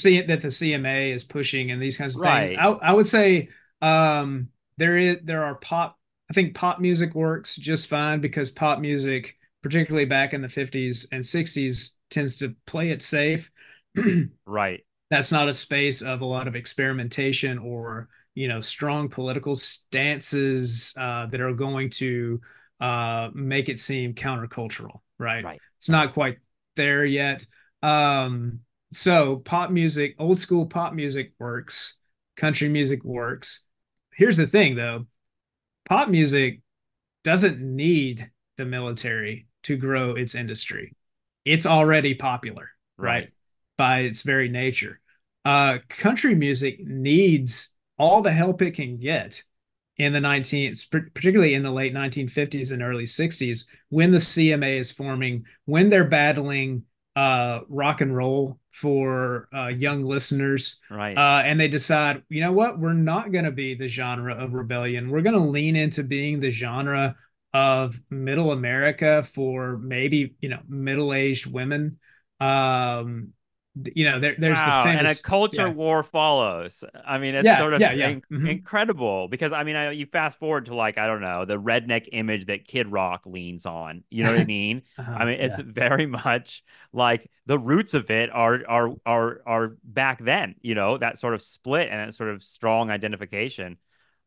the CMA is pushing and these kinds of things. Right. I would say there are pop. I think pop music works just fine because pop music, particularly back in the 50s and 60s, tends to play it safe. Right. That's not a space of a lot of experimentation or strong political stances that are going to make it seem countercultural, right? Right. It's Right. not quite there yet. um so pop music, old school pop music works, country music works. Here's the thing though, pop music doesn't need the military to grow its industry. It's already popular, right? Right. By its very nature. Country music needs all the help it can get in the 19th, particularly in the late 1950s and early 60s, when the CMA is forming, when they're battling rock and roll for young listeners. Right. And they decide, you know what, we're not going to be the genre of rebellion. We're going to lean into being the genre of middle America for maybe, middle-aged women. Um, there's the Wow, and a famous, culture yeah, war follows. I mean, it's yeah, sort of yeah, yeah. Hmm. incredible because I mean, you fast forward to like I don't know the redneck image that Kid Rock leans on. You know what I mean? I mean, it's Yeah. very much like the roots of it are back then. That sort of split and that sort of strong identification.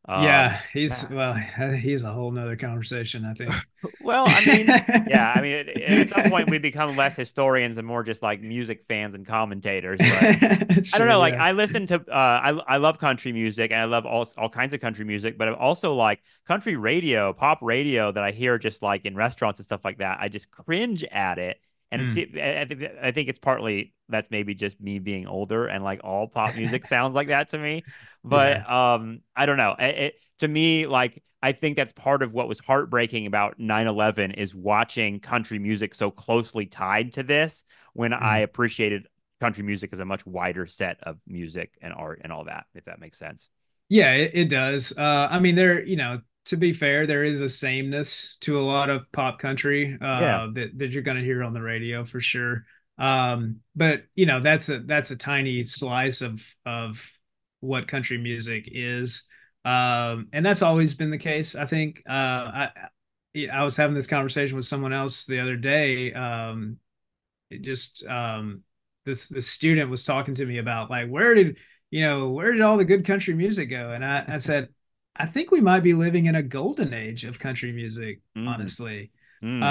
Yeah, Yeah. he's a whole nother conversation, I think. Well, I mean, yeah, I mean, at some point we become less historians and more just like music fans and commentators. But I don't Sure, know. Like yeah. I listen to, I love country music and I love all kinds of country music, but I also like country radio, pop radio that I hear just like in restaurants and stuff like that. I just cringe at it. And Mm, I think it's partly that's maybe just me being older and like all pop music sounds like that to me. yeah. But I don't know. To me, like I think that's part of what was heartbreaking about 9/11 is watching country music so closely tied to this when I Mm. appreciated country music as a much wider set of music and art and all that, if that makes sense. Yeah, it does. I mean, to be fair, there is a sameness to a lot of pop country Yeah. that you're going to hear on the radio for sure. But that's a tiny slice of what country music is, and that's always been the case. I think I was having this conversation with someone else the other day. It just this student was talking to me about like where did all the good country music go? And I said, I think we might be living in a golden age of country music, Mm, honestly. mm.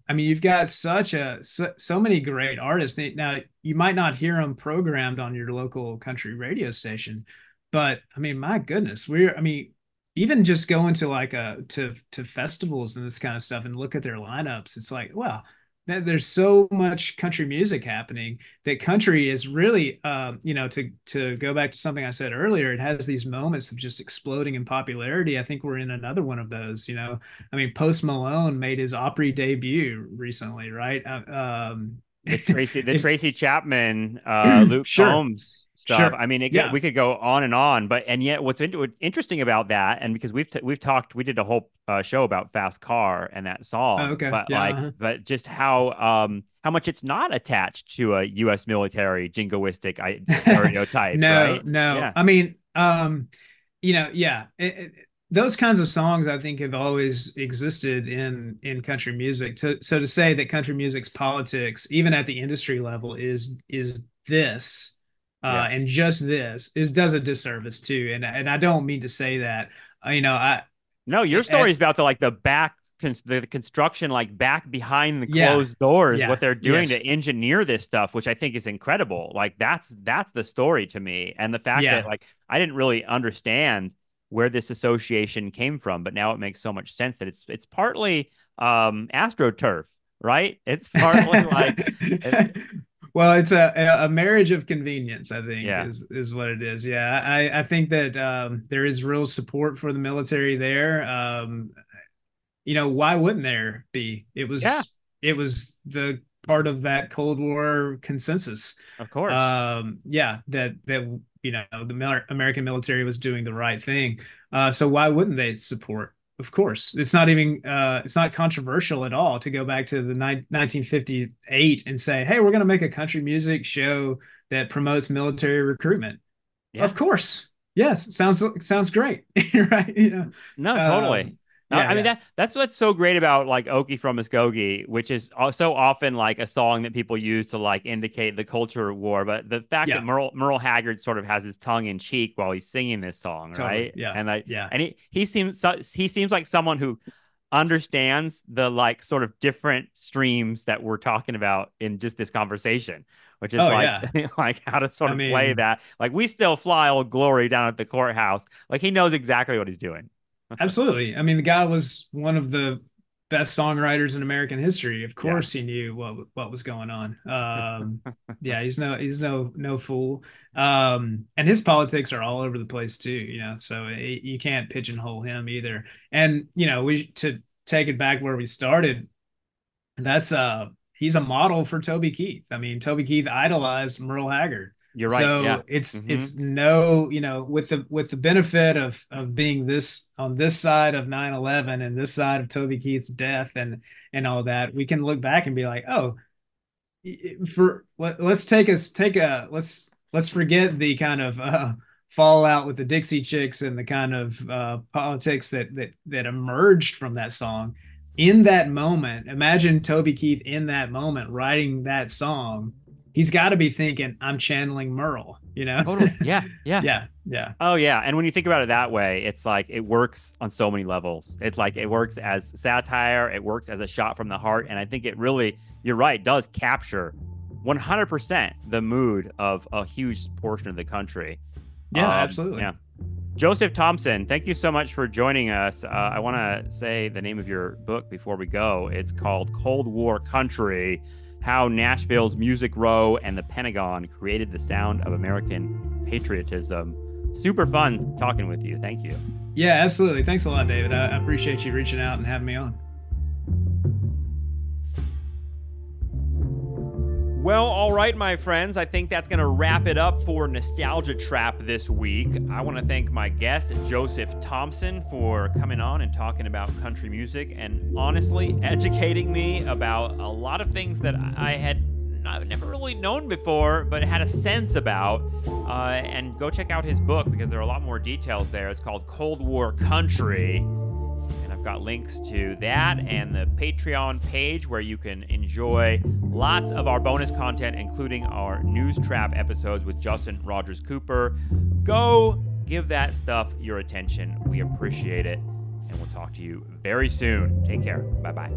I mean, you've got so many great artists. Now, you might not hear them programmed on your local country radio station, but I mean, my goodness, I mean, even just going to like to festivals and this kind of stuff and look at their lineups, it's like, wow, there's so much country music happening that country is really, to go back to something I said earlier, it has these moments of just exploding in popularity. I think we're in another one of those. I mean, Post Malone made his Opry debut recently, right? The If Tracy Chapman, Luke Sure, Combs stuff. sure, I mean, yeah. we could go on and on, and yet what's interesting about that, and because we did a whole show about Fast Car and that Oh, song, okay, but yeah. but just how much it's not attached to a U.S. military jingoistic stereotype, No, right? no. Yeah, I mean, yeah. Those kinds of songs I think have always existed in country music. So to say that country music's politics, even at the industry level, is this, yeah. and just this, is does a disservice too. And I don't mean to say that. I No, your story is at about the construction, like back behind the yeah, closed doors, what yeah, they're doing yes, to engineer this stuff, which I think is incredible. Like that's the story to me, and the fact that yeah. like I didn't really understand where this association came from, but now it makes so much sense that it's partly astroturf, right? It's partly like Well, it's a marriage of convenience, I think, yeah, is what it is. Yeah, I think that there is real support for the military there. Why wouldn't there be? yeah, It was the part of that Cold War consensus. of course, Yeah, that the American military was doing the right thing. So why wouldn't they support? Of course, it's not controversial at all to go back to the 1958 and say, hey, we're going to make a country music show that promotes military recruitment. yeah. Of course, yes, sounds great, right? No, totally. Yeah, I mean yeah, that's what's so great about like Okie from Muskogee, which is so often like a song that people use to like indicate the culture war. But the fact that yeah, Merle Haggard sort of has his tongue in cheek while he's singing this song, totally, right? yeah, And like yeah, and he seems like someone who understands the like sort of different streams that we're talking about in just this conversation, which is oh like yeah. like how to sort I of play mean, that. Like we still fly Old Glory down at the courthouse. Like he knows exactly what he's doing. absolutely. I mean, the guy was one of the best songwriters in American history. Of course, he Yes. knew what was going on. Yeah, he's no fool. And his politics are all over the place too. So you can't pigeonhole him either. And we to take it back where we started. That's he's a model for Toby Keith. I mean, Toby Keith idolized Merle Haggard. You're right. Yeah. So it's Hmm. it's no, with the benefit of being this on this side of 9/11 and this side of Toby Keith's death and all that, we can look back and be like, oh, let's forget the kind of fallout with the Dixie Chicks and the kind of politics that emerged from that song. In that moment, imagine Toby Keith in that moment writing that song. He's got to be thinking, "I'm channeling Merle," Totally. Yeah. Yeah. Yeah, yeah, Oh yeah. And when you think about it that way, it's like it works on so many levels. It's like it works as satire, it works as a shot from the heart, and I think it really, you're right, does capture 100% the mood of a huge portion of the country. yeah, absolutely. Yeah. Joseph Thompson, thank you so much for joining us. I want to say the name of your book before we go. It's called Cold War Country: How Nashville's Music Row and the Pentagon Created the Sound of American Patriotism. Super fun talking with you. Thank you. Yeah, absolutely. Thanks a lot, David. I appreciate you reaching out and having me on. Well, all right, my friends. I think that's going to wrap it up for Nostalgia Trap this week. I want to thank my guest, Joseph Thompson, for coming on and talking about country music and honestly educating me about a lot of things that I've never really known before, but had a sense about. And go check out his book because there are a lot more details there. It's called Cold War Country. And I've got links to that and the Patreon page where you can enjoy lots of our bonus content, including our News Trap episodes with Justin Rogers Cooper. Go give that stuff your attention. We appreciate it. And we'll talk to you very soon. Take care. Bye-bye.